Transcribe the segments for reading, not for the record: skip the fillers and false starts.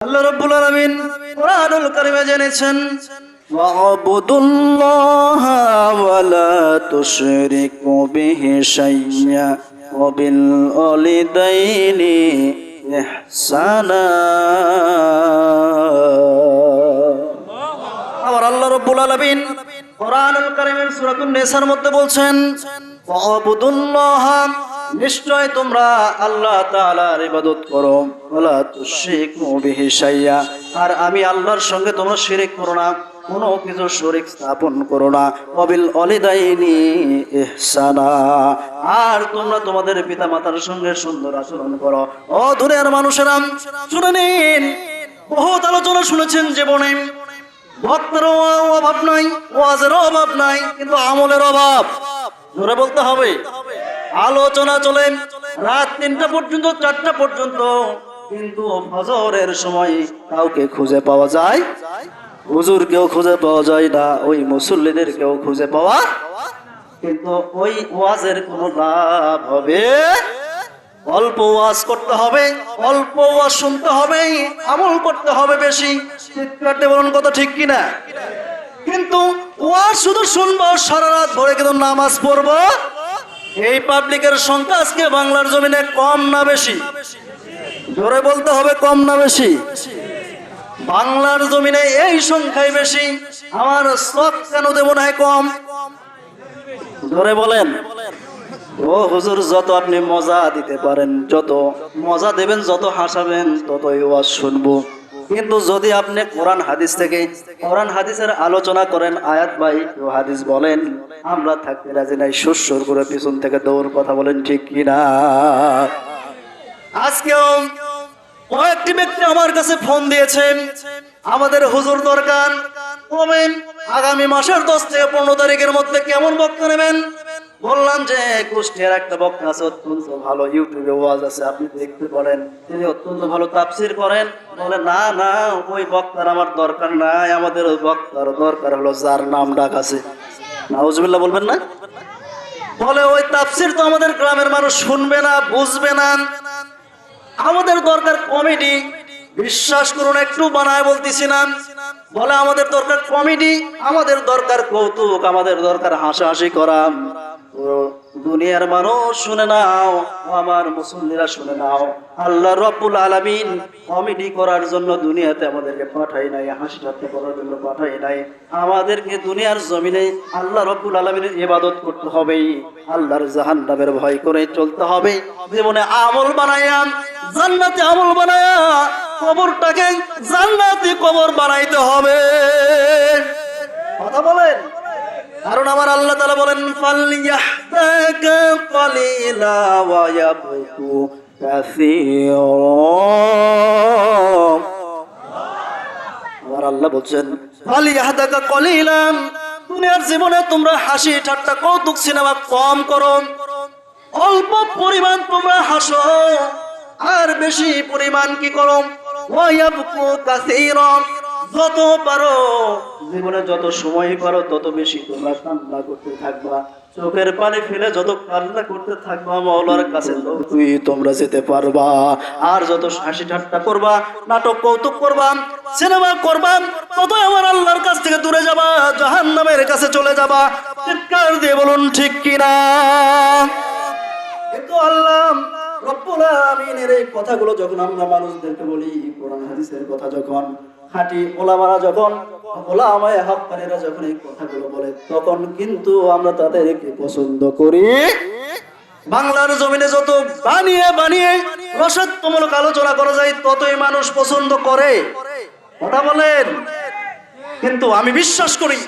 আল্লাহ রাব্বুল আলামিন কোরআনুল কারীমে জেনেছেন ওয়া'বুদুল্লাহা ওয়া লা তুশরিকু বিহি শাইয়্যা ওয়া বিল ওয়ালিদাইনি ইহসানা। আবার আল্লাহ রাব্বুল আলামিন কোরআনুল কারীমের সূরাতুন নিসার মধ্যে বলছেন ওয়া'বুদুল্লাহা, নিশ্চয় তোমরা আল্লাহ তাআলার ইবাদত করো, ওয়ালা তুশরিকু বিহি শাইয়্যা, আর আমি আল্লাহর সঙ্গে তোমরা শিরক করো না, কোনো কিছু শরীক স্থাপন করো না। ওয়াবিল ওয়ালিদাইনি ইহসানা, আর তোমরা তোমাদের পিতামাতার সঙ্গে সুন্দর আচরণ করো। ও দুনিয়ার মানুষেরা শুনে নিন, বহুত আলোচনা শুনেছেন জীবনে, ভক্তেরও অভাব নাই, ওয়াজেরও অভাব নাই, কিন্তু আমলের অভাব। জোরে বলতে হবে। আলোচনা চলে রাত 3টা পর্যন্ত, 4টা পর্যন্ত, কিন্তু ফজরের সময় কাউকে খুঁজে পাওয়া যায়, হুজুর কেউ খুঁজে পাওয়া যায় না, ওই মুসল্লিদের কেউ খুঁজে পাওয়া, কিন্তু ওই ওয়াজের কোনো লাভ হবে? অল্প ওয়াজ করতে হবে, অল্প ওয়াজ শুনতে হবে, আমল করতে হবে বেশি। চিৎকারতে বলুন কথা ঠিক কিনা? কিন্তু ওয়াজ শুধু শুনবো সারা রাত ভরে, কিন্তু নামাজ পড়বো, এই পাবলিকের সংখ্যা আজকে বাংলার জমিনে কম না বেশি? জোরে বলতে হবে, কম না বেশি? বাংলার জমিনে এই সংখ্যাই বেশি। আমার শখ কেন দেব না কম? জোরে বলেন। ও হুজুর, যত আপনি মজা দিতে পারেন, যত মজা দেবেন, যত হাসাবেন, ততই ওয়াজ শুনবো। কিন্তু যদি আপনি কোরআন হাদিস থেকে কোরআন হাদিসের আলোচনা করেন, আয়াত বাই হাদিস বলেন, আমরা থাকতে রাজি নাই, সুর করে পিছন থেকে দৌড় কথা বলেন, ঠিক কিনা? আজকেও কয়েকটি ব্যক্তি আমার কাছে ফোন দিয়েছেন, আমাদের হুজুর দরকার, কবেন আগামী মাসের 10 থেকে 15 তারিখের মধ্যে কেমন বক্তা নেবেন? বললাম যে কুষ্টিয়ার একটা বক্তা আছে, অত্যন্ত ভালো, ইউটিউবে ওয়াজ আছে, আপনি দেখতে পারেন, তিনি অত্যন্ত ভালো তাফসীর করেন। বলে না না, ওই বক্তার আমার দরকার নাই, আমাদের ওই বক্তার দরকার হলো যার নাম ডাক আছে। নাউজুবিল্লাহ বলবেন না? বলে ওই তাফসীর তো আমাদের গ্রামের মানুষ শুনবে না, বুঝবে না, আমাদের দরকার কমেডি। বিশ্বাস করুন, একটু বানায় বলতেছি না। বলে আমাদের দরকার কমেডি, আমাদের দরকার কৌতুক, আমাদের দরকার হাসাহাসি করা। দুনিয়ার মানুষ শুনে নাও, আমার মুসল্লিরা শুনে নাও, আল্লাহ রাব্বুল আলামিন কমেডি করার জন্য দুনিয়াতে আমাদেরকে পাঠাই নাই, হাসি ঠাট্টা করার জন্য পাঠাই নাই। আমাদেরকে দুনিয়ার জমিনে আল্লাহ রাব্বুল আলামিনের ইবাদত করতে হবে, আল্লাহর জাহান্নামের ভয় করে চলতে হবে। জীবনে আমল বানায়া, জান্নাতি আমল বানায়া, কবরটাকে জান্নাতি কবর বানাইতে হবে। কথা বলেন। কারণ আমার আল্লাহ তাআলা বলেন, ফালইয়াহতাকা ক্বালিলা ওয়া ইয়াবকু কাসীরা। আমার আল্লাহ বলছেন, ফালইয়াহতাকা ক্বালিলা, দুনিয়ার জীবনে তোমরা হাসি ঠাট্টা কৌতুক সিনেমা কম করো, অল্প পরিমাণ তোমরা হাসো, আর বেশি পরিমাণ কি করো? ওয়া ইয়াবকু কাসীরা, যত পারো জীবনে যত সময় পারো তত বেশি তোমরা কান্না করতে থাকবা, চোখের পানি ফেলে যত কান্না করতে থাকবা, মাওলার কাছে তুই তোমরা যেতে পারবা। আর যত হাসি ঠাট্টা করবা, নাটক কৌতুক করবা, সিনেমা করবা, তত আমার আল্লাহর কাছ থেকে দূরে যাবা, জাহান্নামের কাছে চলে যাবা। চিৎকার দিয়ে বলুন ঠিক কিনা? কিন্তু আল্লাহ রব্বুল আলামিনের এই কথাগুলো যখন আমরা মানুষদেরকে বলি, কোরআন হাদিসের কথা যখন খাঁটি ওলামারা, যখন ওলামায়ে হাক্কানীরা যখন এই কথাগুলো বলে, তখন কিন্তু আমরা তাদেরকে পছন্দ করি। বাংলার জমিনে যত বানিয়ে বানিয়ে রসত্বমূলক আলোচনা করা যায়, ততই মানুষ পছন্দ করে। কথা বলেন। কিন্তু আমি বিশ্বাস করি,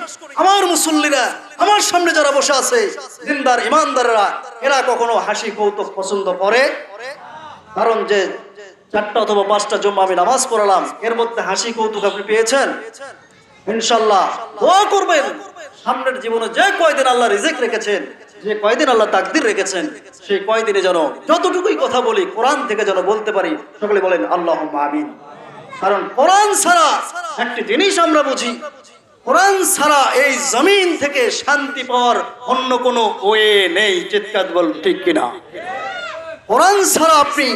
আমার মুসল্লিরা, আমার সামনে যারা বসে আছে, দিনদার ইমানদাররা, এরা কখনো হাসি কৌতুক পছন্দ করে? কারণ যে 4টা অথবা 5টা জুম্মা আমি নামাজ পড়ালাম, এর মধ্যে হাসি কৌতুক আপনি পেয়েছেন? ইনশাআল্লাহ দোয়া করবেন, সামনের জীবনে যে কয়দিন আল্লাহ রিজিক রেখেছেন, যে কয়দিন আল্লাহ তাকদীর রেখেছেন, সেই কয়দিনে যেন যতটুকুই কথা বলি কোরআন থেকে যেন বলতে পারি। সকলে বলেন আল্লাহুম্মা আমিন। কারণ কোরআন ছাড়া একটি জিনিস আমরা বুঝি, কোরআন ছাড়া এই জমিন থেকে শান্তি পাওয়ার অন্য কোনো ওয়ে নেই। চিৎকার বল ঠিক কিনা? কোরআন ছাড়া আপনি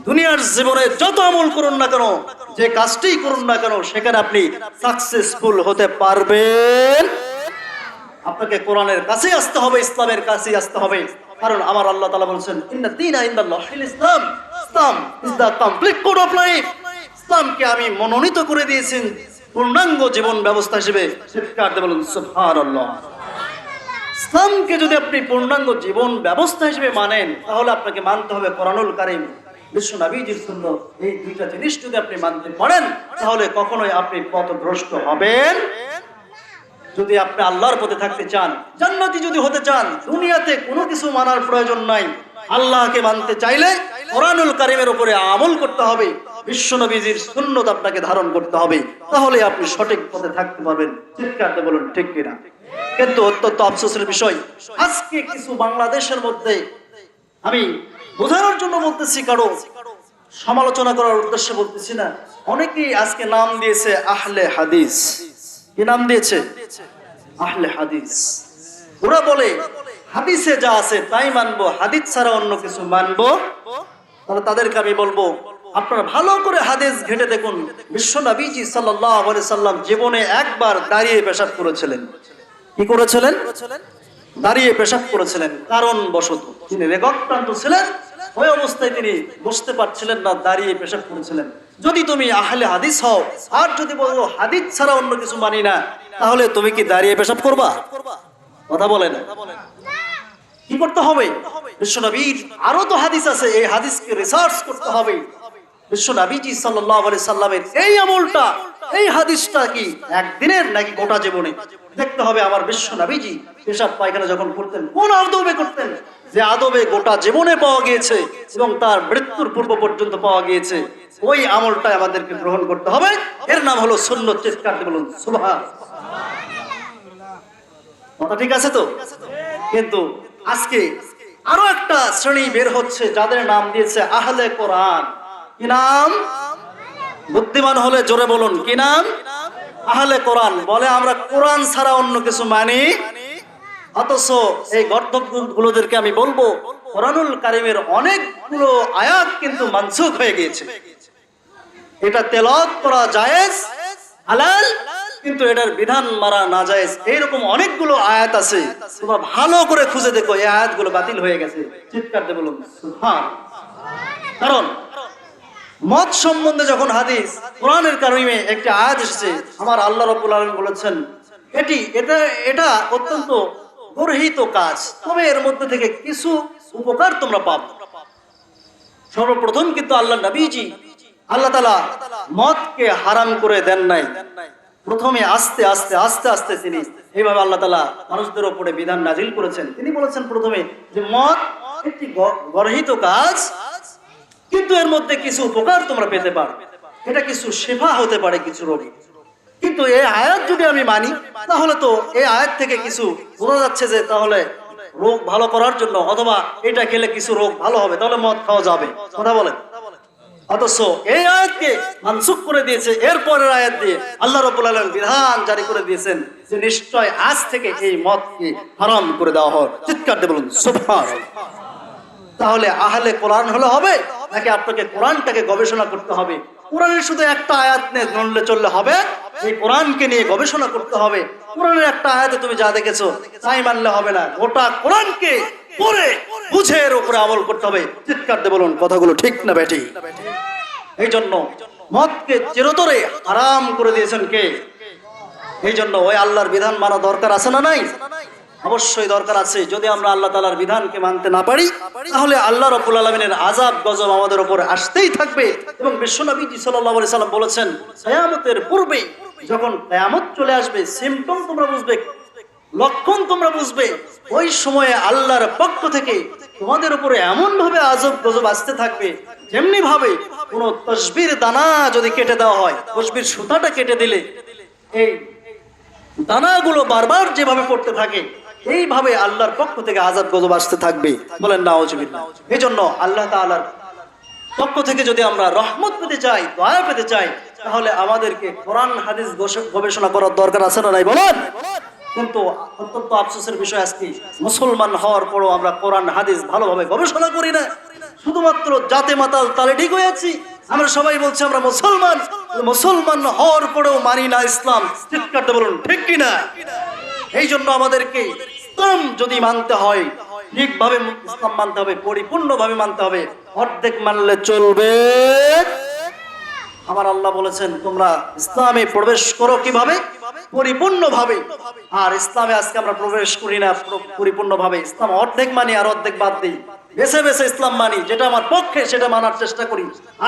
দুনিয়ার জীবনে যত আমল করুন না কেন, যে কাজটাই করুন না কেন সেখানে আপনি সাকসেসফুল হতে পারবেন। আপনাকে কোরআনের কাছে আসতে হবে, ইসলামের কাছে আসতে হবে। কারণ আমার আল্লাহ তাআলা বলেছেন ইন্না দীনা ইনদাল্লাহিল ইসলাম, Islam is the complete code of life. ইসলামকে আমি মনোনীত করে দিয়েছেন পূর্ণাঙ্গ জীবন ব্যবস্থা হিসেবে। চিৎকার দিয়ে বলুন সুবহানাল্লাহ। ইসলামকে যদি আপনি পূর্ণাঙ্গ জীবন ব্যবস্থা হিসেবে মানেন, তাহলে আপনাকে মানতে হবে কোরআনুল কারীম, বিশ্ব নবীজির সুন্নাত। এই দুইটা জিনিস যদি আপনি মানতে পারেন, তাহলে কখনোই আপনি পথভ্রষ্ট হবেন। যদি আপনি আল্লাহর পথে থাকতে চান, জান্নাতি যদি হতে চান, দুনিয়াতে কোনো কিছু মানার প্রয়োজন নাই। আল্লাহকে মানতে চাইলে কোরআনুল কারীমের উপরে আমল করতে হবে, বিশ্ব নবীজির সুন্নাত আপনাকে ধারণ করতে হবে, তাহলে আপনি সঠিক পথে থাকতে পারবেন। চিৎকার দিয়ে বলুন ঠিক কিনা? কিন্তু অত্যন্ত আফসোসের বিষয়, আজকে কিছু বাংলাদেশের মধ্যে, আমি বোঝানোর জন্য বলতেছি, কারো সমালোচনা করার উদ্দেশ্যে বলতেছি না, অনেকেই আজকে নাম দিয়েছে আহলে হাদিস। কি নাম দিয়েছে? আহলে হাদিস। ওরা বলে হাদিসে যা আছে তাই মানবো, হাদিস ছাড়া অন্য কিছু মানবো। তাহলে তাদেরকে আমি বলবো, আপনারা ভালো করে হাদিস ঘেঁটে দেখুন। বিশ্ব নবীজি সাল্লাল্লাহু আলাইহি সাল্লাম জীবনে একবার দাঁড়িয়ে পেশাব করেছিলেন। কি করেছিলেন? দাঁড়িয়ে পেশাব করেছিলেন। কারণ বশত তিনি রেগক্রান্ত ছিলেন, ওই অবস্থায় তিনি বসতে পারছিলেন না, দাঁড়িয়ে পেশাব করেছিলেন। যদি তুমি আহলে হাদিস হও আর যদি বলো হাদিস ছাড়া অন্য কিছু মানি না, তাহলে তুমি কি দাঁড়িয়ে পেশাব করবা? কথা বলে না। কি করতে হবে? বিশ্বনবীর আরো তো হাদিস আছে, এই হাদিসকে রিসার্চ করতে হবে। বিশ্বনবীজি সাল্লাল্লাহু আলাইহি সাল্লামের এই আমলটা, এই হাদিসটা কি একদিনের নাকি গোটা জীবনে দেখতে হবে। আমার বিশ্বনবীজি পেশাব পায়খানা যখন করতেন, কোন আদবে করতেন, যে আদবে গোটা জীবনে পাওয়া গিয়েছে এবং তার মৃত্যুর পূর্ব পর্যন্ত পাওয়া গিয়েছে, ওই আমলটা আমাদেরকে গ্রহণ করতে হবে। এর নাম হলো সুন্নাত। চিৎকার দিয়ে বলুন সুবহান। কথা ঠিক আছে তো? কিন্তু আজকে আরো একটা শ্রেণী বের হচ্ছে, যাদের নাম দিয়েছে আহলে কোরআন। কি নাম? বুদ্ধিমান হলে জোরে বলুন, কি নাম? আহলে কোরআন। বলে আমরা কোরআন ছাড়া অন্য কিছু মানি। অথচ এই গর্দভগুলোদেরকে আমি বলবো, কোরআনুল কারীমের অনেকগুলো আয়াত কিন্তু মানসুখ হয়ে গিয়েছে। এটা তেলাওয়াত করা জায়েজ, হালাল, কিন্তু এটার বিধান মারা নাজায়েজ। এইরকম অনেকগুলো আয়াত আছে, তোমরা ভালো করে খুঁজে দেখো, এই আয়াতগুলো বাতিল হয়ে গেছে। চিৎকার দিয়ে বলুন সুবহান। কারণ মত সম্বন্ধে যখন হাদিস কোরআনের কারীমে একটা আয়াত এসেছে, আমার আল্লাহ রাব্বুল আলামিন বলেছেন এটা অত্যন্ত গর্হিত কাজ, তবে এর মধ্যে থেকে কিছু উপকার তোমরা পাবে। সর্বপ্রথম কিন্তু আল্লাহ নবীজি, আল্লাহ তাআলা মদকে হারাম করে দেন নাই। প্রথমে আস্তে আস্তে আস্তে আস্তে তিনি এইভাবে আল্লাহ তাআলা মানুষদের উপরে বিধান নাজিল করেছেন। তিনি বলেছেন প্রথমে যে মদ একটি গর্হিত কাজ, কিন্তু এর মধ্যে কিছু উপকার তোমরা পেতে পারো, এটা কিছু শিফা হতে পারে কিছু রোগে। কিন্তু এই আয়াত যদি আমি মানি, তাহলে তো এই আয়াত থেকে কিছু বোঝা যাচ্ছে যে তাহলে রোগ ভালো করার জন্য, অথবা এটা খেলে কিছু রোগ ভালো হবে, তাহলে মদ খাওয়া যাবে। কথা বলেন। অথচ এই আয়াতকে মানসুখ করে দিয়েছে এরপরের আয়াত দিয়ে আল্লাহ রাব্বুল আলামিন বিধান জারি করে দিয়েছেন যে নিশ্চয় আজ থেকে এই মদকে হারাম করে দেওয়া হয়। চিৎকার দিয়ে বলুন সুবহানাল্লাহ। তাহলে আহলে কোরআন হলে হবে নাকি আপনাকে কোরআনটাকে গবেষণা করতে হবে? কোরআনের শুধু একটা আয়াত নিয়ে নড়লে চললে হবে? এই কোরআনকে নিয়ে গবেষণা করতে হবে। কোরআনের একটা আয়াতে তুমি যা দেখেছো তাই মানলে হবে না, গোটা কোরআনকে পড়ে বুঝে এর উপরে আমল করতে হবে। চিৎকার দিয়ে বলুন কথাগুলো ঠিক না বেঠিক? এই জন্য মদকে চিরতরে হারাম করে দিয়েছেন কে? এই জন্য ওই আল্লাহর বিধান মানা দরকার আছে না নাই? অবশ্যই দরকার আছে। যদি আমরা আল্লাহ তাআলার বিধানকে মানতে না পারি, তাহলে আল্লাহ রাব্বুল আলামিনের আযাব গজব আমাদের উপর আসতেই থাকবে। এবং বিশ্বনবী সাল্লাল্লাহু আলাইহি সাল্লাম বলেছেন, কিয়ামতের পূর্বে যখন কিয়ামত চলে আসবে, সিম্পটম তোমরা বুঝবে, লক্ষণ তোমরা বুঝবে, ওই সময়ে আল্লাহর পক্ষ থেকে তোমাদের উপরে এমন ভাবে আযাব গজব আসতে থাকবে, যেমনি ভাবে কোন তসবির দানা যদি কেটে দেওয়া হয়, তসবির সুতাটা কেটে দিলে এই দানাগুলো বারবার যেভাবে পড়তে থাকে, এইভাবে আল্লাহর পক্ষ থেকে আযাব গজব আসতে থাকবে। বলেন নাউজুবিল্লাহ। এই জন্য আল্লাহ তাআলার পক্ষ থেকে যদি আমরা রহমত পেতে চাই, দয়া পেতে চাই, তাহলে আমাদেরকে কোরআন হাদিস গবেষণা করার দরকার আছে না নাই বলেন? কিন্তু অত্যন্ত আফসোসের বিষয়, আজকে মুসলমান হওয়ার পরও আমরা কোরআন হাদিস ভালোভাবে গবেষণা করি না। শুধুমাত্র জাতে মাতাল তালে ঠিক হয়ে আছি, আমরা সবাই বলছি আমরা মুসলমান, মুসলমান হওয়ার পরেও মানি না ইসলাম। চিৎকারটা বলুন ঠিক কিনা? এই জন্য আমাদেরকে ইসলাম যদি মানতে হয় ঠিকভাবে ইসলাম মানতে হবে, পরিপূর্ণভাবে মানতে হবে। অর্ধেক মানলে চলবে? আমার আল্লাহ বলেছেন তোমরা ইসলামে প্রবেশ করো কিভাবে? পরিপূর্ণভাবে। আর ইসলামে আজকে আমরা প্রবেশ করি না পরিপূর্ণভাবে, ইসলাম অর্ধেক মানি আর অর্ধেক বাদ দিই। বেছে বেছে ইসলাম মানি, যেটা আমার পক্ষে সেটা মানার চেষ্টা করি,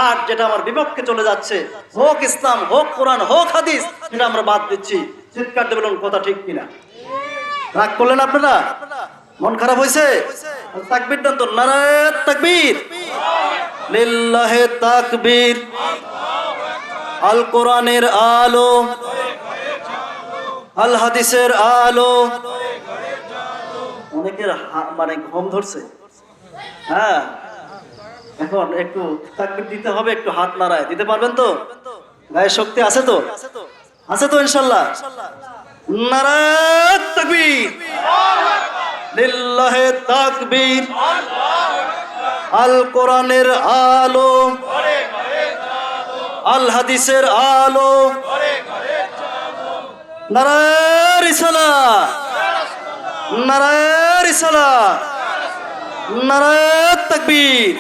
আর যেটা আমার বিপক্ষে চলে যাচ্ছে, হোক ইসলাম হোক কোরআন হোক হাদিস, সেটা আমরা বাদ দিচ্ছি। চিৎকার দিয়ে বলুন কথা ঠিক কিনা? রাগ করলেন আপনারা? মন খারাপ হয়েছে? তাকবীর দেন তো, নারায়ে তাকবীর, লিল্লাহে তাকবীর। আল কোরআনের আলো, আল হাদিসের আলো। অনেকের মানে ঘুম ধরছে। হ্যাঁ, এখন একটু তাকবীর দিতে হবে, একটু হাত নাড়ায় দিতে পারবেন তো? গায়ে শক্তি আছে তো? আছে তো ইনশাআল্লাহ? নারায়ে তাকবীর, লিল্লাহে তাকবীর। আল কোরআনের আলো, আল হাদিসের আলো, নারায়ে রিসালাত, নারায়ে রিসালাত, নারায়ে তাকবীর।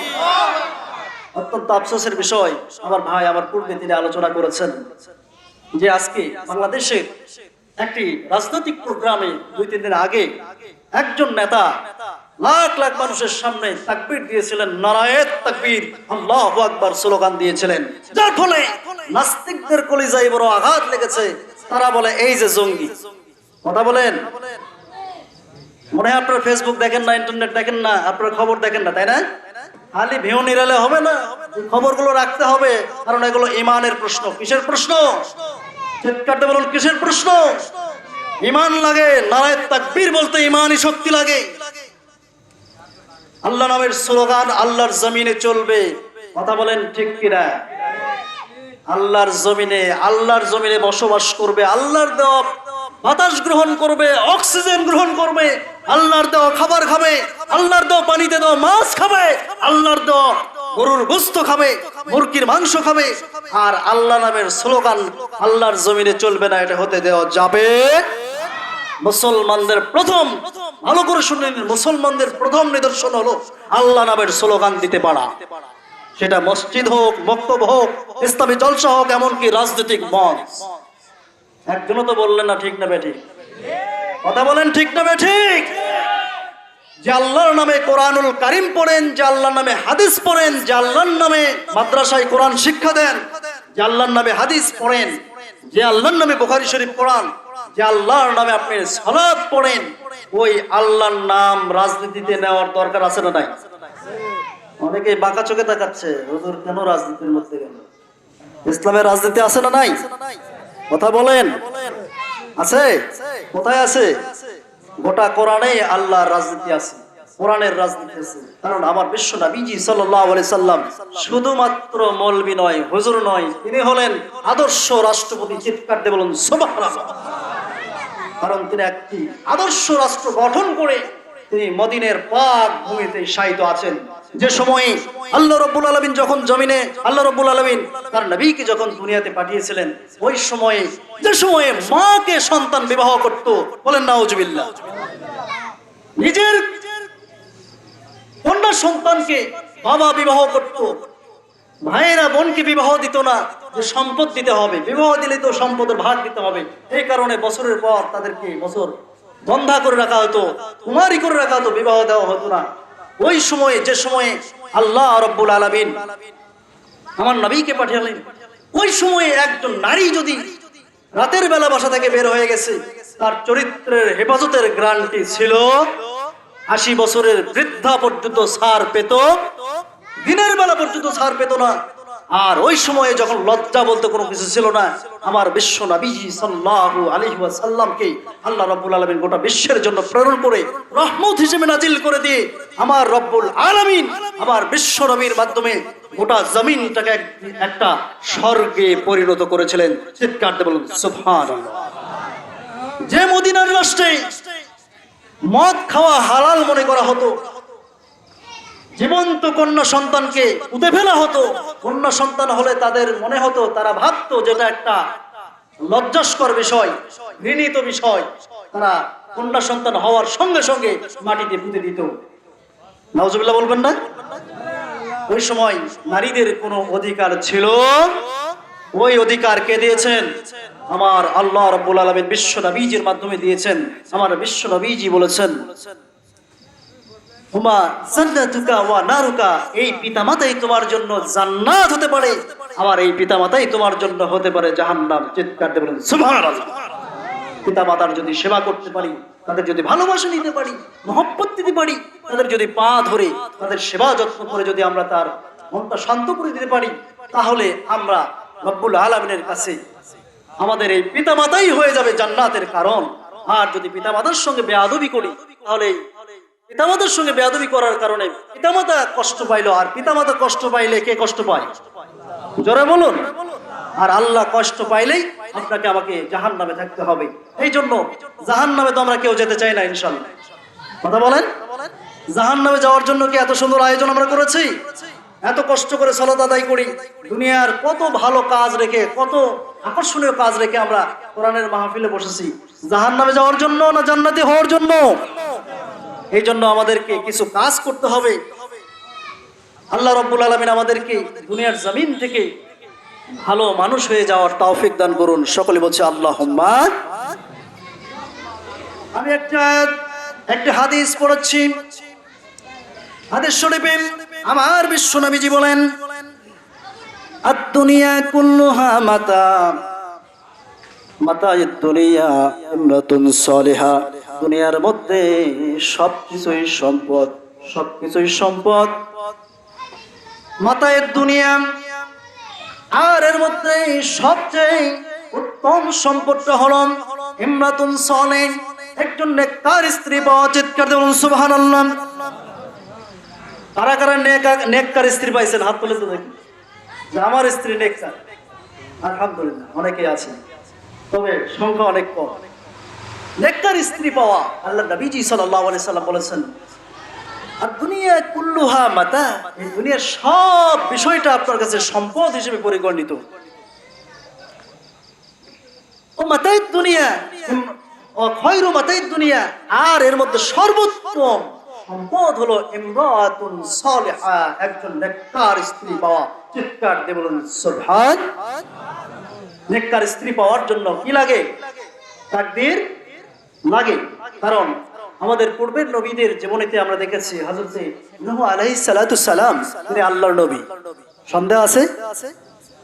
অত্যন্ত আফসোসের বিষয়, আমার ভাই আমার পূর্বে তিনি আলোচনা করেছেন যে আজকে বাংলাদেশের একটি রাজনৈতিক প্রোগ্রামে 2-3 দিন আগে একজন নেতা লাখ লাখ মানুষের সামনে তাকবীর দিয়েছিলেন, নারায়ে তাকবীর, আল্লাহু আকবার স্লোগান দিয়েছিলেন, যার ফলে নাস্তিকদের কলিজায় বড় আঘাত লেগেছে। তারা বলে এই যে জঙ্গি। কথা বলেন, মনে হয় আপনারা ফেসবুক দেখেন না, ইন্টারনেট দেখেন না, আপনারা খবর দেখেন না, তাই না? খালি ভিউ নিরালে হবে না, খবরগুলো রাখতে হবে, কারণ এগুলো ঈমানের প্রশ্ন। কিসের প্রশ্ন? চিৎকারতে বলুন কিসের প্রশ্ন? ঈমান লাগে। নারায়ে তাকবীর বলতে ঈমানি শক্তি লাগে। আল্লাহ নামের স্লোগান আল্লাহর জমিনে চলবে। কথা বলেন ঠিক কিনা? আল্লাহর জমিনে বসবাস করবে, আল্লাহর দেওয়া বাতাস গ্রহণ করবে, অক্সিজেন গ্রহণ করবে, আল্লাহর দেওয়া খাবার খাবে, আল্লাহর দেওয়া পানিতে দেওয়া মাছ খাবে, আল্লাহর দেওয়া গরুর গোশত খাবে, মুরগির মাংস খাবে। আর আল্লাহ নামের স্লোগান আল্লাহর জমিনে চলবে না, এটা হতে দেওয়া যাবে? মুসলমানদের প্রথম, ভালো করে শুনুন, মুসলমানদের প্রথম নিদর্শন হলো আল্লাহ নামের স্লোগান দিতে পারা। সেটা মসজিদ হোক, বক্তব্য হোক, ইসলামী জলসা হোক, এমনকি রাজনৈতিক মঞ্চ। একজনও তো বললেন না ঠিক না বেঠিক? কথা বলেন ঠিক না বেঠিক? যে আল্লাহর নামে কোরআনুল কারীম পড়েন, যে আল্লাহর নামে হাদিস পড়েন, যে আল্লাহর নামে মাদ্রাসায় কোরআন শিক্ষা দেন, যে আল্লাহর নামে হাদিস পড়েন, যে আল্লাহর নামে বুখারী শরীফ পড়ান, যে আল্লাহর নামে আপনি সালাত পড়েন, ওই আল্লাহর নাম রাজনীতিতে নেওয়ার দরকার আছে না নাই? অনেকে বাঁকা চোখে তাকাচ্ছে, হুজুর কেন রাজনীতির মধ্যে গেল? ইসলামের রাজনীতি আছে না নাই? কথা বলেন, আছে? কোথায় আছে? গোটা কোরআনে আল্লাহর রাজনীতি আছে, কোরআনের রাজনীতি আছে। কারণ আমার বিশ্ব নবীজি সাল্লাল্লাহু আলাইহি সাল্লাম শুধুমাত্র মৌলবী নয়, হুজুর নয়, তিনি হলেন আদর্শ রাষ্ট্রপতি। চিৎকার দিয়ে বলুন সুবহানাল্লাহ। কারণ তিনি একটি আদর্শ রাষ্ট্র গঠন করে তিনি মদিনার পাক ভূমিতে শায়িত আছেন। যে সময়ে আল্লাহ রাব্বুল আলামিন যখন জমিনে, আল্লাহ রাব্বুল আলামিন তার নবীকে যখন দুনিয়াতে পাঠিয়েছিলেন, ওই সময়ে যে সময়ে মাকে সন্তান বিবাহ করত, বলেন নাউজুবিল্লাহ, নিজের কন্যা সন্তানকে বাবা বিবাহ করত, ভাইয়েরা বোনকে বিবাহ দিত না, যে সম্পদ দিতে হবে, বিবাহ দিলে তো সম্পদের ভাগ দিতে হবে। এই কারণে বছরের পর তাদেরকে বছর বন্ধা করে রাখা হতো, কুমারী করে রাখা হতো, বিবাহ দেওয়া হতো না। ওই সময়ে, যে সময়ে আল্লাহ রাব্বুল আলামিন আমার নবীকে পাঠালেন, ওই সময়ে একজন নারী যদি রাতের বেলা বাসা থেকে বের হয়ে গেছে, তার চরিত্রের হেফাজতের গ্যারান্টি ছিল 80 বছরের বৃদ্ধা পর্যন্ত ছাড় পেত, দিনের বেলা পর্যন্ত ছাড় পেত না। আর ওই সময়ে যখন লজ্জা বলতে কোনো কিছু ছিল না, আমার বিশ্ব নবীজি সাল্লাল্লাহু আলাইহি ওয়াসাল্লামকে আল্লাহ রাব্বুল আলামিন গোটা বিশ্বের জন্য প্রেরণ করে রহমত হিসেবে নাজিল করে দিয়ে আমার রব্বুল আলামিন আমার বিশ্ব নবীর মাধ্যমে গোটা জমিনটাকে একটা স্বর্গে পরিণত করেছিলেন। চিৎকার দিয়ে বলুন সুবহানাল্লাহ। যে মদিনার রাষ্ট্রে মদ খাওয়া হালাল মনে করা হতো, জীবন্ত কন্যা সন্তানকে পুঁতে ফেলা হতো। কন্যা সন্তান হলে তাদের মনে হতো, তারা ভাবতো যেটা একটা লজ্জাস্কর বিষয়, ঘৃণিত বিষয়। তারা কন্যা সন্তান হওয়ার সঙ্গে সঙ্গে মাটিতে পুঁতে দিত। নাউজুবিল্লাহ বলবেন না? ওই সময় নারীদের কোনো অধিকার ছিল? ওই অধিকার কে দিয়েছেন? আমার আল্লাহ রাব্বুল আলামিন বিশ্ব নবীজির মাধ্যমে দিয়েছেন। আমার বিশ্ব নবীজি বলেছেন, হুমা জান্নাতুকা ওয়া নারুকা, এই পিতামাতাই তোমার জন্য জান্নাত হতে পারে, আমার এই পিতামাতাই তোমার জন্য হতে পারে জাহান্নাম। চিৎকার দিয়ে বলেন সুবহানাল্লাহ। পিতামাতার যদি সেবা করতে পারি, তাদের যদি ভালোবাসা নিতে পারি, মহব্বত দিতে পারি, তাদের যদি পা ধরে তাদের সেবা যত্ন করে যদি আমরা তার মনটা শান্ত করে দিতে পারি, তাহলে আমরা রব্বুল আলামিনের কাছে আমাদের এই পিতামাতাই হয়ে যাবে জান্নাতের কারণ। আর যদি পিতামাতার সঙ্গে বেয়াদবি করি, তাহলে পিতামাতার সঙ্গে বেয়াদবি করার কারণে পিতামাতা কষ্ট পাইলো, আর পিতামাতা কষ্ট পাইলে কে কষ্ট পায়? জোরে বলুন। আর আল্লাহ কষ্ট পাইলেই আপনাকে আমাকে জাহান্নামে থাকতে হবে। এই জন্য জাহান্নামে তো আমরা কেউ যেতে চাই না ইনশাআল্লাহ। কথা বলেন। জাহান্নামে যাওয়ার জন্য কি এত সুন্দর আয়োজন আমরা করেছি? এত কষ্ট করে সালাত আদায় করি, দুনিয়ার কত ভালো কাজ রেখে, কত আকর্ষণীয় কাজ রেখে আমরা কোরআনের মাহফিলে বসেছি জাহান্নামে যাওয়ার জন্য না জান্নাতি হওয়ার জন্য? এই জন্য আমাদেরকে কিছু কাজ করতে হবে। আল্লাহ রাব্বুল আলামিন আমাদেরকে দুনিয়ার জমিন থেকে ভালো মানুষ হয়ে যাওয়ার তৌফিক দান করুন। সকলে বলছে আল্লাহুম্মা। আমি একটা হাদিস পড়ছি। হাদিস শরীফে আমার বিশ্ব নবীজি বলেন, আদ-দুনিয়া কুল্লুহা মাতা, মাতা'আদ দুনিয়া ইমরাতুন সালিহা। দুনিয়ার মধ্যে সবকিছুই সম্পদ, সবকিছুই সম্পদ। মাতা'আদ দুনিয়া, আর এর মধ্যে সবচেয়ে উত্তম সম্পদটা হলো ইমরাতুন সালিহ, একজন নেককার স্ত্রী পাওয়া। চিৎকার দিয়ে বলুন সুবহানাল্লাহ। কারা কারা নেককার স্ত্রী পাইছেন? হাত তুলে তো দেখি যে আমার স্ত্রী নেককার। আলহামদুলিল্লাহ, অনেকেই আছে, তবে সংখ্যা অনেক কম। নেককার স্ত্রী পাওয়া, আল্লাহ নবীজি সাল্লাল্লাহু আলাইহি সাল্লাম বলেছেন, আর দুনিয়া কুল্লুহা মাতা, এই দুনিয়ার সব বিষয়টা আপনার কাছে সম্পদ হিসেবে পরিগণিত। ও মাতা'আদ দুনিয়া ও খায়রু মাতা'আদ দুনিয়া, আর এর মধ্যে সর্বোত্তম সম্পদ হলো ইমরাতুন সালিহা, একজন নেককার স্ত্রী পাওয়া। চিৎকার দিয়ে বলুন সুবহানাল্লাহ। নেককার স্ত্রী পাওয়ার জন্য কি লাগে? তাকদীর লাগে। কারণ আমাদের পূর্বের নবীদের জীবনীতে আমরা দেখেছি, হযরত নূহ আলাইহিস সালাতু সালাম তিনি আল্লাহর নবী। সন্দেহ আছে?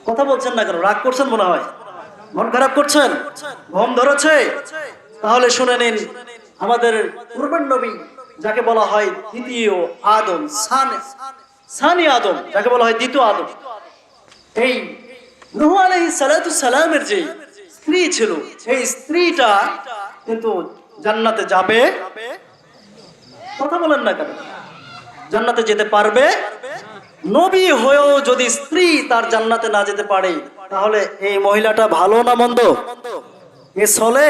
কথা বলছেন না কেন? রাগ করছেন মনে হয়, মন খারাপ করছেন, ঘুম ধরেছে? তাহলে শুনে নিন, আমাদের পূর্বের নবী যাকে বলা হয় দ্বিতীয় আদম, সানি আদম, যাকে বলা হয় দ্বিতীয় আদম, এই নূহ আলাইহিস সালাতু সালামের যে স্ত্রী ছিল, এই স্ত্রীটা কিন্তু জান্নাতে যাবে। কথা বলেন না কেন? জান্নাতে যেতে পারবে? নবী হয়েও যদি স্ত্রী তার জান্নাতে না যেতে পারে, তাহলে এই মহিলাটা ভালো না মন্দ? এ চলে?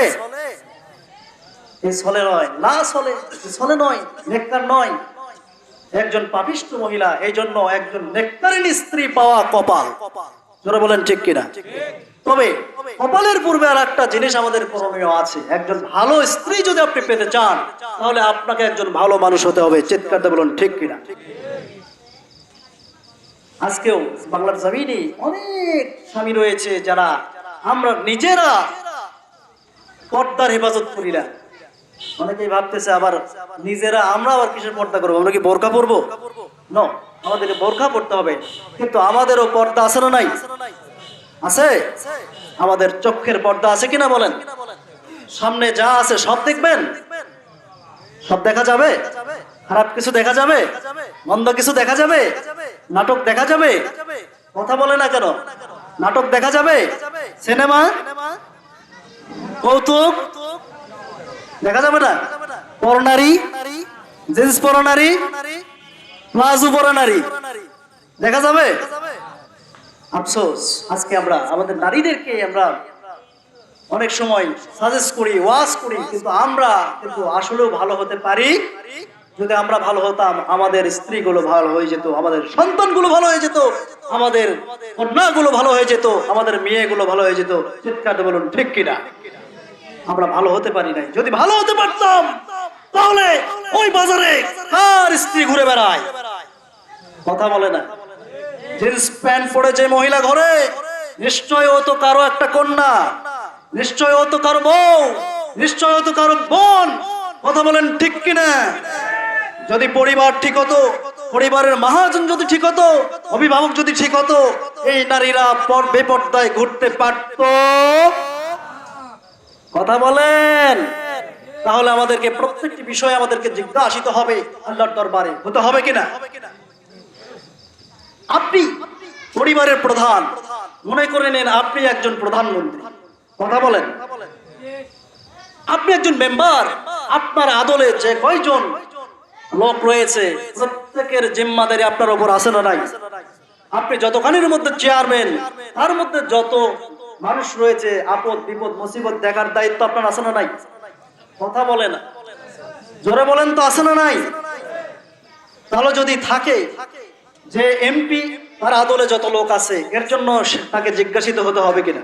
এ চলে নয়, না চলে, চলে নয়, নেককার নয়, একজন পাপিষ্ঠ মহিলা। এই জন্য একজন নেককারিনী স্ত্রী পাওয়া কপাল। যারা বলেন ঠিক কিনা? তবে কপালের পূর্বে আর একটা জিনিস আমাদের করণীয় আছে। একজন ভালো স্ত্রী যদি আপনি পেতে চান, তাহলে আপনাকে একজন ভালো মানুষ হতে হবে। চিৎকার দিয়ে বলুন ঠিক কিনা? আজকেও বাংলার জমিনে অনেক স্বামী রয়েছে যারা আমরা নিজেরা পর্দার হেফাজত করি না। অনেকেই ভাবতেছে আবার নিজেরা আমরা আবার কিসের পর্দা করবো? আমরা কি বোরকা পরবো? না, আমাদেরকে বোরকা পড়তে হবে, কিন্তু আমাদেরও পর্দা আছে না নাই? আছে। আমাদের চোখের পর্দা আছে কিনা বলেন? সামনে যা আছে সব দেখবেন? সব দেখা যাবে? খারাপ কিছু দেখা যাবে? মন্দ কিছু দেখা যাবে? নাটক দেখা যাবে? কথা বলে না কেন? নাটক দেখা যাবে? সিনেমা, কৌতুক দেখা যাবে না? পরনারী, জিন্স পরনারী, প্লাজো পরনারী দেখা যাবে? আফসোস, আজকে আমরা আমাদের নারীদেরকে আমরা অনেক সময় সাজেস্ট করি, ওয়াজ করি, কিন্তু আমরা কিন্তু আসলেও ভালো হতে পারি যদি আমরা ভালো হতাম, আমাদের স্ত্রীগুলো ভালো হয়ে যেত, আমাদের সন্তানগুলো ভালো হয়ে যেত, আমাদের কন্যাগুলো ভালো হয়ে যেত, আমাদের মেয়েগুলো ভালো হয়ে যেত। চিৎকার দিয়ে বলুন ঠিক কিনা? আমরা ভালো হতে পারি নাই। যদি ভালো হতে পারতাম তাহলে ওই বাজারে কার স্ত্রী ঘুরে বেড়ায়? কথা বলে না। জিন্স প্যান্ট পরে যে মহিলা ঘরে, নিশ্চয় ও তো কারো একটা কন্যা, নিশ্চয় ও তো কারো বউ, নিশ্চয় ও তো কারো বোন। কথা বলেন ঠিক কিনা? যদি পরিবার ঠিক হতো, পরিবারের মহাজন যদি ঠিক হতো, অভিভাবক যদি ঠিক হতো, এই নারীরা বেপর্দায় ঘুরতে পারত? কথা বলেন। তাহলে আমাদেরকে প্রত্যেকটি বিষয়ে আমাদেরকে জিজ্ঞাসিত হবে আল্লাহর দরবারে, হতে হবে কিনা? আপনি পরিবারের প্রধান, মনে করে নেন আপনি একজন প্রধানমন্ত্রী। কথা বলেন। আপনি একজন মেম্বার, আপনার আদলে যে কয়জন লোক রয়েছে প্রত্যেকের জিম্মাদারি আপনার উপর আছে না নাই? আপনি যতখানির মধ্যে চেয়ারম্যান, তার মধ্যে যত মানুষ রয়েছে, আপদ বিপদ মুসিবত দেখার দায়িত্ব আপনার আছে না নাই? কথা বলে না, জোরে বলেন তো আছে না নাই? তাহলে যদি থাকে যে এমপি, তার আদলে যত লোক আছে, এর জন্য তাকে জিজ্ঞাসিত হতে হবে কিনা?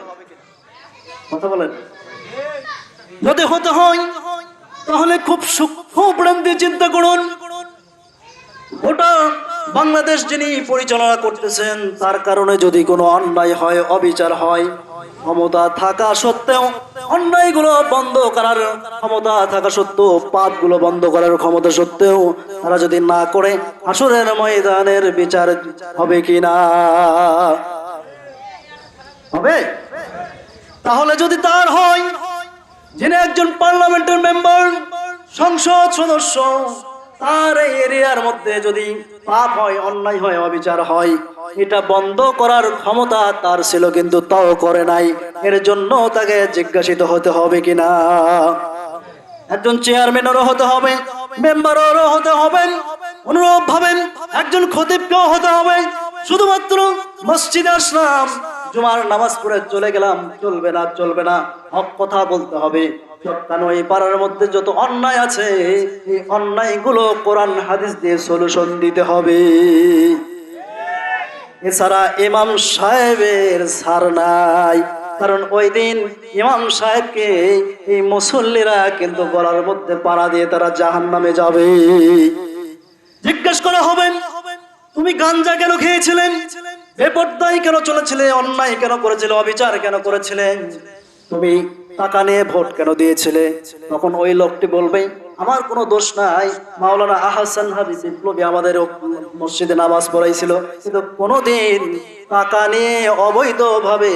কথা বলেন। যদি হতে হয় তাহলে খুব সূক্ষ্ম প্রাণ দিয়ে চিন্তা করুন। গোটা বাংলাদেশ যিনি পরিচালনা করতেছেন, তার কারণে যদি কোনো অন্যায় হয়, অবিচার হয়, ক্ষমতা থাকা সত্ত্বেও অন্যায়গুলো বন্ধ করার ক্ষমতা থাকা সত্ত্বেও, পাপগুলো বন্ধ করার ক্ষমতা সত্ত্বেও তারা যদি না করে, হাসরের ময়দানের বিচার হবে কিনা? হবে। তাহলে যদি তার হয়, যিনি একজন পার্লামেন্টের মেম্বার, সংসদ সদস্য, তার এই এরিয়ার মধ্যে যদি পাপ হয়, অন্যায় হয়, অবিচার হয়, এটা বন্ধ করার ক্ষমতা তার ছিল, কিন্তু তাও করে নাই। এর জন্য তাকে জিজ্ঞাসিত হতে হবে কিনা? একজন চেয়ারম্যানেরও হতে হবে, মেম্বারেরও হতে হবে, অনুরূপ ভাবে একজন খতিবকেও হতে হবে। শুধুমাত্র মসজিদে আসলাম, জুমার নামাজ পড়ে চলে গেলাম চলবে না, চলবে না। হক কথা বলতে হবে। কারণ এই পাড়ার মধ্যে যত অন্যায় আছে, এই অন্যায়গুলো কোরআন হাদিস দিয়ে সলিউশন দিতে হবে। এছাড়া ইমাম সাহেবের ছাড় নাই। কারণ ওই দিন ইমাম সাহেবকে এই মুসল্লিরা কিন্তু গলার মধ্যে পাড়া দিয়ে তারা জাহান্নামে যাবে। জিজ্ঞেস করা হবে, তুমি গাঞ্জা কেন খেয়েছিলেন? বেপরদাই কেন চলেছিলে? অন্যায় কেন করেছিলে? অবিচার কেন করেছিলে? তুমি টাকা নিয়ে ভোট কেন দিয়েছিলে? তখন ওই লোকটি বলবে, আমার কোনো দোষ নাই, মাওলানা আহসান হাবিব বিপ্লবী আমাদের মসজিদে নামাজ পড়াইছিল, কিন্তু কোনোদিন টাকা নিয়ে অবৈধভাবে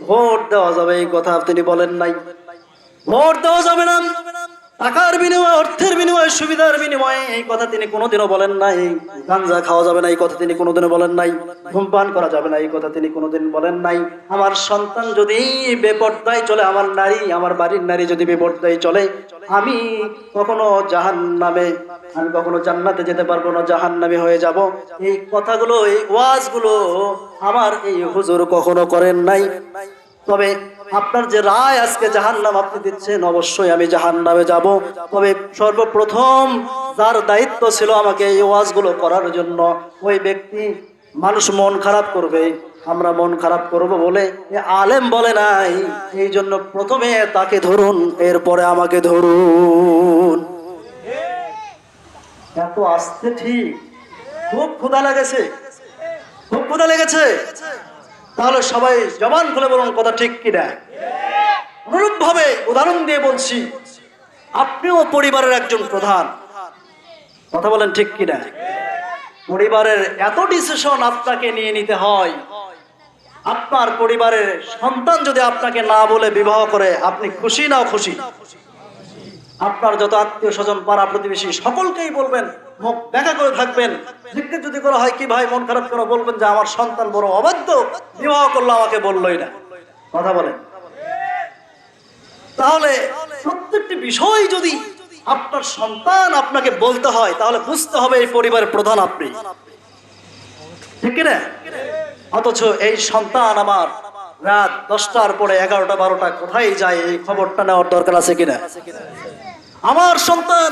ভোট দেওয়া যাবে এই কথা তিনি বলেন নাই। ভোট দেওয়া যাবে না টাকার বিনিময়ে, অর্থের বিনিময়ে, সুবিধার বিনিময়ে, এই কথা তিনি কোনোদিনও বলেন নাই। গাঞ্জা খাওয়া যাবে না এই কথা তিনি কোনোদিনও বলেন নাই। ধূমপান করা যাবে না এই কথা তিনি কোনোদিন বলেন নাই। আমার সন্তান যদি বেপরদায় চলে, আমার নারী, আমার বাড়ির নারী যদি বেপরদায় চলে, আমি কখনো জাহান্নামে, আমি কখনো জান্নাতে যেতে পারবো না, জাহান্নামে হয়ে যাব। এই কথাগুলো, এই ওয়াজগুলো আমার এই হুজুর কখনো করেন নাই। তবে আপনার যে রায় আজকে জাহান্নাম আপনি দিচ্ছেন, অবশ্যই আমি জাহান্নামে যাব। তবে সর্বপ্রথম যার দায়িত্ব ছিল আমাকে এই ওয়াজগুলো করার জন্য, ওই ব্যক্তি, মানুষ মন খারাপ করবে, আমরা মন খারাপ করব বলে আলেম বলে নাই, এই জন্য প্রথমে তাকে ধরুন, এরপরে আমাকে ধরুন। এত আসতে ঠিক? খুব ক্ষুধা লেগেছে, খুব ক্ষুধা লেগেছে। তাহলে সবাই জবান খুলে বলুন কথা ঠিক কিনা? অনুরূপ ভাবে উদাহরণ দিয়ে বলছি, আপনিও পরিবারের একজন প্রধান। কথা বলেন ঠিক কিনা? পরিবারের এত ডিসিশন আপনাকে নিয়ে নিতে হয়। আপনার পরিবারের সন্তান যদি আপনাকে না বলে বিবাহ করে, আপনি খুশি না খুশি? আপনার যত আত্মীয় স্বজন, পাড়া প্রতিবেশী, সকলকেই বলবেন, মুখ দেখা করে থাকবেন। জিজ্ঞেস যদি করা হয় কি ভাই মন খারাপ করে, বলবেন যে আমার সন্তান বড় অবাধ্য, বিবাহ করলো আমাকে বললোই না। কথা বলেন। তাহলে প্রত্যেকটি বিষয় যদি আপনার সন্তান আপনাকে বলতে হয়, তাহলে বুঝতে হবে এই পরিবারের প্রধান আপনি, ঠিক কিনা? অথচ এই সন্তান আমার রাত 10টার পরে 11টা 12টা কোথায় যায়, এই খবরটা নেওয়ার দরকার আছে কিনা? আমার সন্তান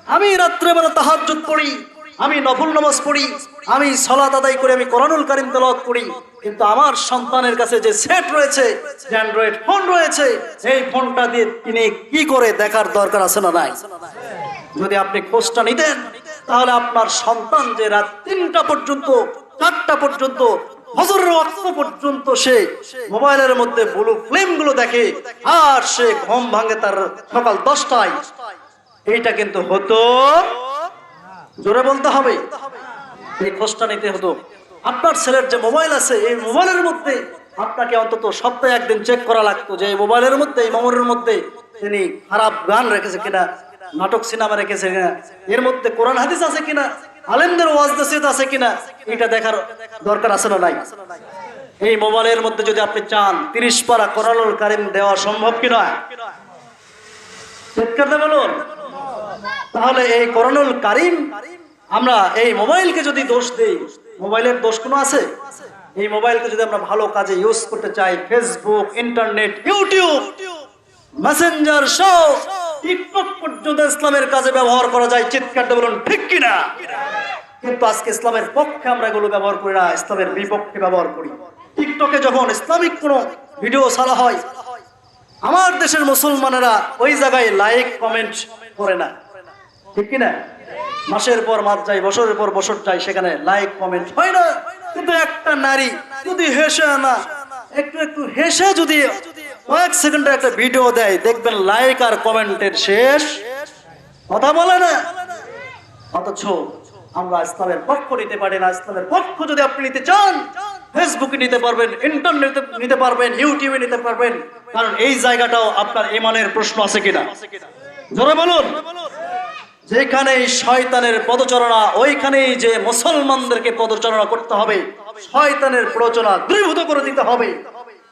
আমি রাত্রেবেলা তাহাজ্জুদ পড়ি, আমি নফল নামাজ পড়ি, আমি সালাত আদায় করে আমি কোরআনুল কারীম তেলাওয়াত করি, কিন্তু আমার সন্তানের কাছে যে সেট রয়েছে, যে অ্যান্ড্রয়েড ফোন রয়েছে, এই ফোনটা দিয়ে তিনি কি করে দেখার দরকার আছে না নাই? যদি আপনি খোঁজটা নিতেন তাহলে আপনার সন্তান যে রাত 3টা পর্যন্ত 4টা পর্যন্ত ফজরের ওয়াক্ত পর্যন্ত সে মোবাইলের মধ্যে ব্লু ফিল্ম গুলো দেখে আর সে ঘুম ভাঙে তার সকাল 10টায়, এইটা কিন্তু হতো, জোরে বলতে হবে, এই খোঁজটা নিতে হতো। আপনার ছেলের যে মোবাইল আছে, এই মোবাইলের মধ্যে আপনাকে অন্তত সপ্তাহে একদিন চেক করা লাগতো যে এই মোবাইলের মধ্যে, এই মেমোরির মধ্যে তিনি খারাপ গান রেখেছে কিনা, নাটক সিনেমা রেখেছে কিনা, এর মধ্যে কোরআন হাদিস আছে কিনা, আলেমদের ওয়াজ নসিহত আছে কিনা, এটা দেখার দরকার আছে না নাই? এই মোবাইলের মধ্যে যদি আপনি চান 30 পারা কোরআনুল কারীম দেওয়া সম্ভব কি নয়? চিৎকার দিয়ে বলুন। তাহলে এই কোরআনুল কারীম আমরা এই মোবাইলকে যদি দোষ দেই, মোবাইলের দোষ কোনো আছে? এই মোবাইলকে যদি আমরা ভালো কাজে ইউজ করতে চাই, ফেসবুক, ইন্টারনেট, ইউটিউব, মেসেঞ্জার সহ টিকটক পর্যন্ত ইসলামের কাজে ব্যবহার করা যায়, চিৎকার দিয়ে বলুন ঠিক কিনা? কিন্তু আজকে ইসলামের পক্ষে আমরা এগুলো ব্যবহার করি না, ইসলামের বিপক্ষে ব্যবহার করি। টিকটকে যখন ইসলামিক কোনো ভিডিও ছাড়া হয়, আমার দেশের মুসলমানেরা ওই জায়গায় লাইক কমেন্ট করে না, ঠিক কিনা? মাসের পর মাস যায়, বছরের পর বছর যায়, সেখানে লাইক কমেন্ট হয় না। কিন্তু একটা নারী যদি হেসে না, একটু একটু হেসে যদি কয়েক সেকেন্ডের একটা ভিডিও দেয়, দেখবেন লাইক আর কমেন্টের শেষ কথা বলে না। অথচ আমরা ইসলামের পক্ষ নিতে পারি না। ইসলামের পক্ষ যদি আপনি নিতে চান, ফেসবুকে নিতে পারবেন, ইন্টারনেটে নিতে পারবেন, ইউটিউবে নিতে পারবেন, কারণ এই জায়গাটাও আপনার ঈমানের প্রশ্ন আছে কিনা, জোরে বলুন। যেখানে শয়তানের পদচারণা, ওইখানেই যে মুসলমানদেরকে পদচারণা করতে হবে, শয়তানের প্ররোচনা দূরীভূত করে দিতে হবে।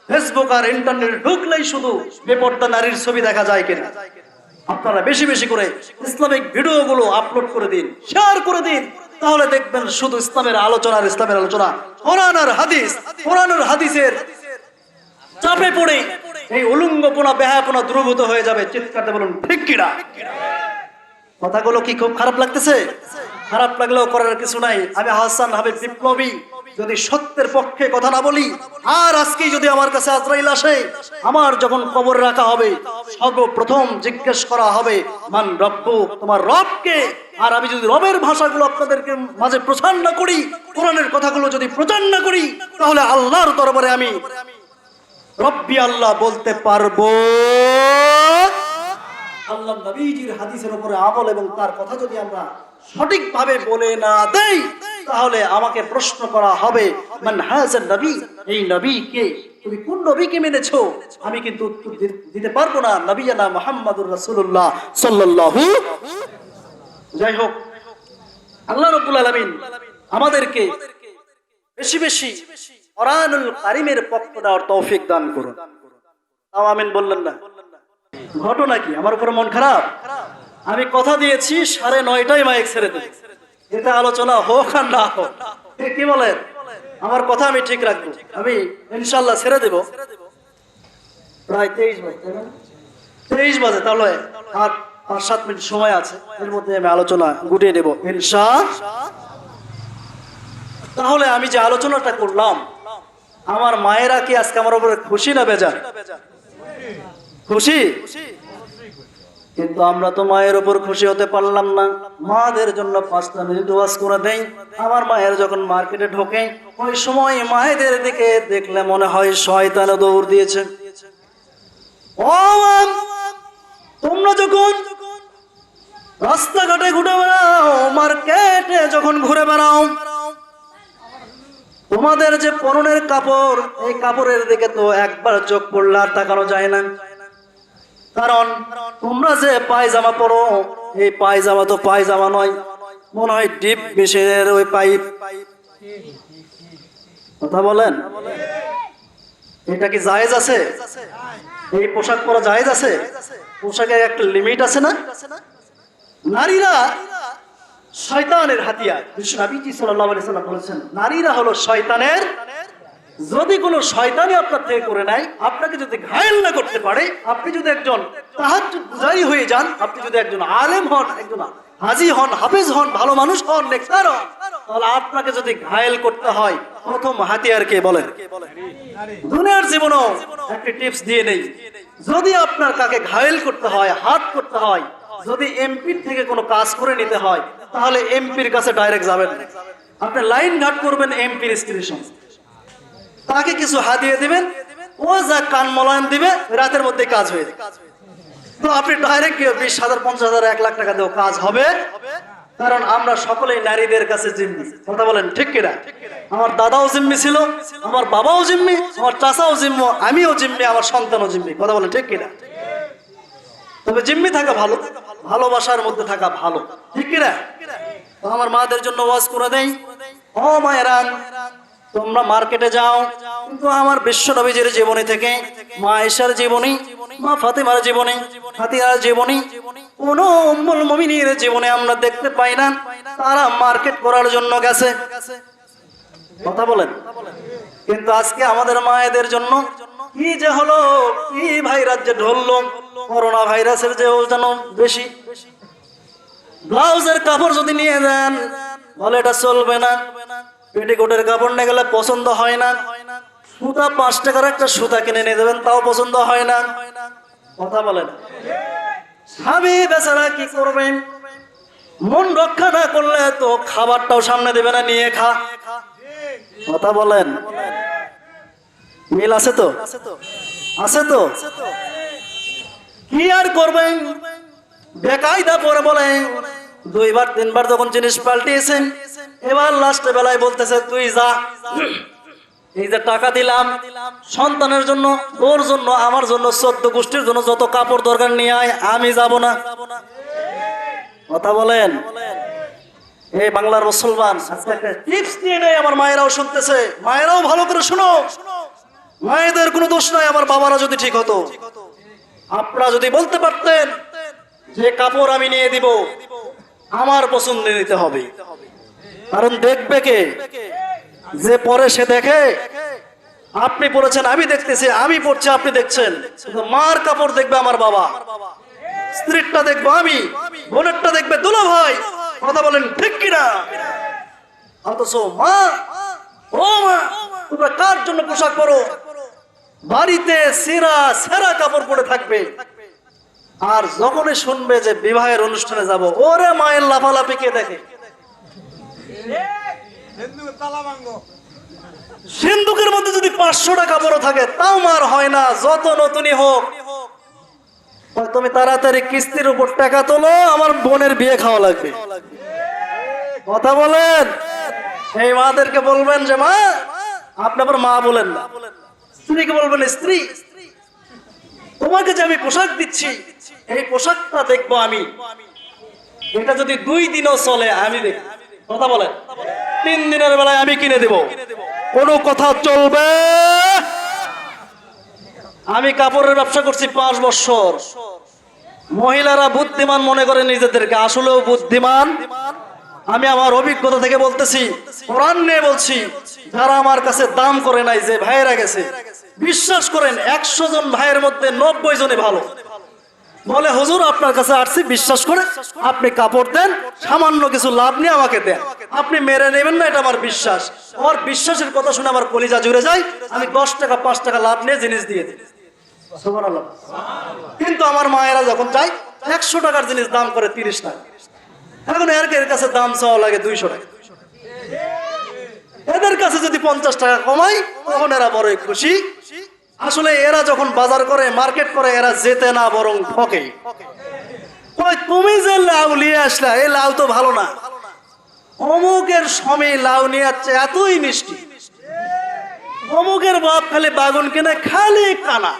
ফেসবুক আর ইন্টারনেট ঢুকলেই শুধু বেপর্দা নারীর ছবি দেখা যায় কিনা? আপনারা বেশি বেশি করে ইসলামিক ভিডিওগুলো আপলোড করে দিন, শেয়ার করে দিন, তাহলে দেখবেন শুধু ইসলামের আলোচনা আর ইসলামের আলোচনা। কোরআন আর হাদিস, কোরআন আর হাদিসের চাপে পড়ে এই উলঙ্গপনা, বেহায়াপনা দূরীভূত হয়ে যাবে। চিৎকার দিয়ে বলুন ঠিক কিনা? কথাগুলো কি খুব খারাপ লাগতেছে? খারাপ লাগলেও করার কিছু নাই। আমি হাসান হাবিব বিপ্লবী যদি সত্যের পক্ষে কথা না বলি, আর আজকে যদি আমার কাছে আজরাইল আসে, আমার যখন কবর রাখা হবে, সর্বপ্রথম জিজ্ঞেস করা হবে মান রব্বু, তোমার রব কে? আর আমি যদি রবের ভাষাগুলো আপনাদেরকে মাঝে প্রচার না করি, কোরআনের কথাগুলো যদি প্রচার না করি, তাহলে আল্লাহর দরবারে আমি রব্বি আল্লাহ বলতে পারবো? আল্লাহ নবীজির হাদিসের উপরে আমল এবং তার কথা যদি আমরা সঠিকভাবে বলে না দেই, তাহলে আমাকে প্রশ্ন করা হবে মান হাযান নবী, এই নবী কে? তুমি কোন নবীকে মেনেছো? আমি কিন্তু উত্তর দিতে পারবো না। নবিয়ানা মুহাম্মাদুর রাসূলুল্লাহ সাল্লাল্লাহু। যাই হোক, আল্লাহ রাব্বুল আলামিন আমাদেরকে বেশি বেশি কোরআনুল কারীমের পক্ষ দেওয়ার তৌফিক দান করুন। আমিন বললেন না? ঘটনা কি, আমার উপরে মন খারাপ? আমি কথা দিয়েছি 9:30টায় মাইক ছেড়ে দেব, এটা আলোচনা হোক আর না হোক, কি বলেন? আমার কথা আমি ঠিক রাখবো, আমি ইনশাল্লাহ ছেড়ে দেব প্রায় 23 বাজে, তাহলে আর 5-7 মিনিট সময় আছে, এর মধ্যে আমি আলোচনা গুটিয়ে নেব ইনশাআল্লাহ। তাহলে আমি যে আলোচনাটা করলাম, আমার মায়েরা কি আজকে আমার উপরে খুশি না বেজার? খুশি। কিন্তু আমরা তো মায়ের উপর খুশি হতে পারলাম না। মাদের জন্য 5টা মিনিট ওয়াজ করে দেই। আমার মায়ের যখন মার্কেটে ঢোকে, ওই সময় মায়েদের দিকে দেখলে মনে হয় শয়তানে দৌড় দিয়েছে। ও তোমরা যখন রাস্তাঘাটে ঘুরে বেড়াও, মার্কেটে যখন ঘুরে বেড়াও, তোমাদের যে পরনের কাপড়, এই কাপড়ের দিকে তো একবার চোখ পড়লে আর তাকানো যায় না। কারণ তোমরা যে পায়জামা পরো, এই পায়জামা তো পায়জামা নয়, মনে হয় ডিপ মেশিনের ওই পাইপ। কথা বলেন, এটা কি জায়েজ আছে? এই পোশাক পরা জায়েজ আছে? পোশাকের একটা লিমিট আছে না? নারীরা শয়তানের হাতিয়ার। নবীজি সাল্লাল্লাহু আলাইহি ওয়াসাল্লাম বলেছেন, নারীরা হলো শয়তানের। যদি কোনো শয়তানি আপনার থেকে করে নেয়, আপনাকে যদি ঘায়েল না করতে পারে, আপনি যদি একজন তাহাজ্জুদ গুজারি হয়ে যান, আপনি যদি একজন আলেম হন, একজন হাজি হন, হাফেজ হন, ভালো মানুষ হন, নেককার হন, তাহলে আপনাকে যদি ঘায়েল করতে হয় প্রথম হাতিয়ার কে বলেন? দুনিয়ার জীবনেও একটি টিপস দিয়ে নেই, যদি আপনার কাকে ঘায়েল করতে হয়, হাত করতে হয়, যদি এমপির থেকে কোনো কাজ করে নিতে হয়, তাহলে এমপির কাছে ডাইরেক্ট যাবেন না। আপনি লাইন ঘাট করবেন এমপির স্ত্রীর সঙ্গে, তাকে কিছু হাতিয়ে দিবেন, ও যা কান মলায়ন দিবে, রাতের মধ্যে কাজ হয়ে যাবে। তো আপনি ডাইরেক্ট 20,000, 50,000, 1 লাখ টাকা দিয়েও কাজ হবে, কারণ আমরা সকলেই নারীদের কাছে জিম্মি। কথা বলেন ঠিক কিনা? আমার দাদাও জিম্মি ছিল, আমার বাবাও জিম্মি, আমার চাচাও জিম্মি, আমিও জিম্মি, আমার সন্তানও জিম্মি। কথা বলেন ঠিক কিনা? তবে জিম্মি থাকা ভালো, ভালোবাসার মধ্যে থাকা ভালো, ঠিক কিনা? তো আমার মাদের জন্য ওয়াজ করে দেই, ও মায়েরা, তোমরা মার্কেটে যাও, কিন্তু আমার বিশ্ব নবীজির জীবনী থেকে, মা আয়েশার জীবনী, মা ফাতেমার জীবনী, ফাতিমার জীবনী, কোন উম্মুল মুমিনের জীবনে আমরা দেখতে পাই না তারা মার্কেট করার জন্য গেছে। কথা বলেন। কিন্তু আজকে আমাদের মায়েদের জন্য কি যে হলো, কি ভাইরাস যে ঢললো, করোনা ভাইরাসের যে যেন বেশি। ব্লাউজের কাপড় যদি নিয়ে যান, বলে এটা চলবে না। পেটিকোটের কাপড় নিয়ে গেলে পছন্দ হয় না। সুতা 5 টাকার একটা সুতা কিনে নিয়ে দেবেন, তাও পছন্দ হয় না। কথা বলেন। স্বামী বেচারা কি করবেন? মন রক্ষা না করলে তো খাবারটাও সামনে দেবে না, নিয়ে খা। কথা বলেন। মিল আছে তো? আছে তো? কি আর করবেন? বেকায়দা পরে বলে 2বার 3বার যখন জিনিস পাল্টিয়েছেন, এবার লাস্টে বেলায় বলতেছে তুই যা, এই যে টাকা দিলাম সন্তানের জন্য, তোর জন্য, আমার জন্য, 14 গোষ্ঠীর জন্য যত কাপড় দরকার নিয়ে আয়, আমি যাব না। কথা বলেন। এই বাংলার মুসলমান আজকে একটা টিপস নিয়ে নেই, আমার মায়েরাও শুনতেছে, মায়েরাও ভালো করে শুনো। মায়েদের কোনো দোষ নাই, আমার বাবারা যদি ঠিক হতো, আপনারা যদি বলতে পারতেন যে কাপড় আমি নিয়ে দিব, আমার পছন্দ নিতে হবে, কারণ দেখবে কে? যে পরে সে দেখে। আপনি পড়েছেন, আমি দেখতেছি, আমি পড়ছি, আপনি দেখছেন। মার কাপড় দেখবে আমার বাবা, স্ত্রীরটা দেখবো আমি, বোনেরটা দেখবে দুলা ভাই। কথা বলেন ঠিক কিনা? অথচ মা, ও মা, তোমরা কার জন্য পোশাক পরো? বাড়িতে সেরা কাপড় পরে থাকবে, আর যখনই শুনবে যে বিবাহের অনুষ্ঠানে যাব, ওরে মায়ের লাফালাফি কে দেখে? সিন্ধুকের মধ্যে যদি 500 টাকা কাপড় থাকে, তাও মার হয় না, যত নতুনই হোক। তুমি তাড়াতাড়ি কিস্তির উপর টাকা তোলো, আমার বোনের বিয়ে খাওয়া লাগবে। কথা বলেন। এই মাদেরকে বলবেন যে মা, আপনি আবার মা বলেন না, স্ত্রীকে বলবেন স্ত্রী, তোমাকে যে আমি পোশাক দিচ্ছি, এই পোশাকটা দেখবো আমি, এটা যদি 2 দিনও চলে আমি দেখব। কথা বলেন। 3 দিনের বেলায় আমি কিনে দেব, কোনো কথা চলবে? আমি কাপড়ের ব্যবসা করছি 5 বছর। মহিলারা বুদ্ধিমান মনে করে নিজেদেরকে, আসলেও বুদ্ধিমান। আমি আমার অভিজ্ঞতা থেকে বলতেছি, কোরআন নিয়ে বলছি, যারা আমার কাছে দাম করে নাই, যে ভাইয়েরা গেছে, বিশ্বাস করেন 100 জন ভাইয়ের মধ্যে 90 জনই ভালো। বলে হুজুর আপনার কাছে আসছি, বিশ্বাস করে আপনি কাপড় দেন, সামান্য কিছু লাভ নিয়ে আমাকে দেন, আপনি মেরে নেবেন না, এটা আমার বিশ্বাস। আমার বিশ্বাসের কথা শুনে আমার কলিজা জুড়ে যায়, আমি 10 টাকা 5 টাকা লাভ নিয়ে জিনিস দিয়ে দিই। সুবহানাল্লাহ। কিন্তু আমার মায়েরা যখন যায়, 100 টাকার জিনিস দাম করে 30 টাকা। এখন এর কাছে দাম চাওয়া লাগে 200 টাকা। এদের কাছে যদি 50 টাকা কমাই, তখন এরা বড়ই খুশি। আসলে এরা যখন বাজার করে, মার্কেট করে, এরা যেতে না বরং ঠকে। তুমি যে লাউ নিয়ে আসলা, এই লাউ তো ভালো না, অমুকের সময় লাউ নিয়ে যাচ্ছে, এতই মিষ্টি। অমুকের বাপ খালি বাগুন কিনে, খালি কানা।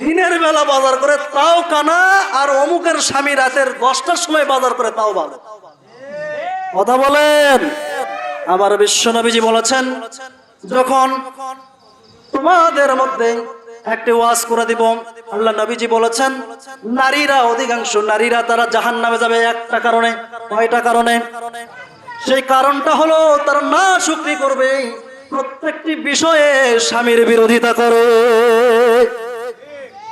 দিনের বেলা বাজার করে, তাও কানা। আর অমুকের স্বামী রাতের 10টার সময় বাজার করে, তাও ভালো। কথা বলেন। আমার বিশ্ব নবীজি বলেছেন, যখন তোমাদের মধ্যে একটি ওয়াজ করে দিব, আল্লাহ নবীজি বলেছেন, নারীরা, অধিকাংশ নারীরা তারা জাহান্নামে যাবে একটা কারণে। কয়টা কারণে? সেই কারণটা হলো তারা না শুকরি করবে, প্রত্যেকটি বিষয়ে স্বামীর বিরোধিতা করে।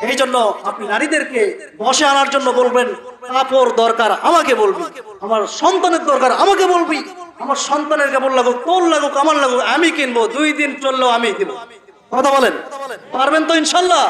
এই জন্য আপনি নারীদেরকে বসে আনার জন্য বলবেন, কাপড় দরকার আমাকে বলবি, আমার সন্তানের দরকার আমাকে বলবি, আমার সন্তানের কেমন লাগুক, তোর লাগুক, আমার লাগুক, আমি কিনবো, 2 দিন চললেও আমি দিব। কথা বলেন, পারবেন তো ইনশাল্লাহ?